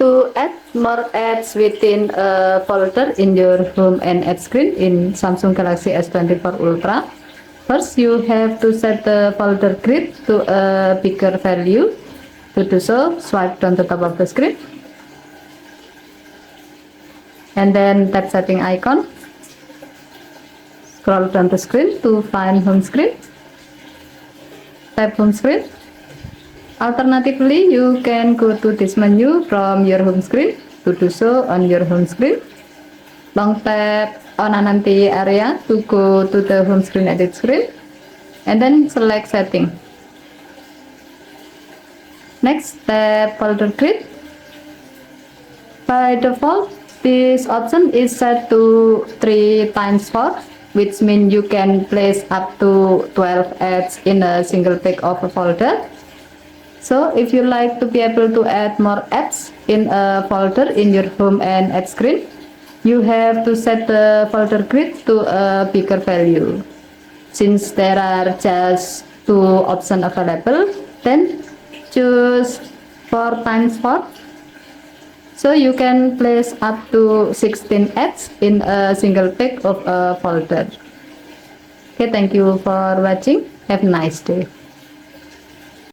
to add more ads within a folder in your home and add screen in Samsung Galaxy S24 Ultra, first you have to set the folder grid to a bigger value. To do so, swipe down the top of the screen and then tap setting icon. Scroll down the screen to find home screen. Tap home screen. Alternatively, you can go to this menu from your home screen. To do so, on your home screen, long tap on an empty area to go to the home screen edit screen and then select setting. Next, tap folder grid. By default, this option is set to 3 times 4, which means you can place up to 12 ads in a single page of a folder. So if you like to be able to add more ads in a folder in your home and add screen, you have to set the folder grid to a bigger value. Since there are just 2 options available, then choose 4 times 4. So you can place up to 16 ads in a single page of a folder. Okay, thank you for watching. Have a nice day.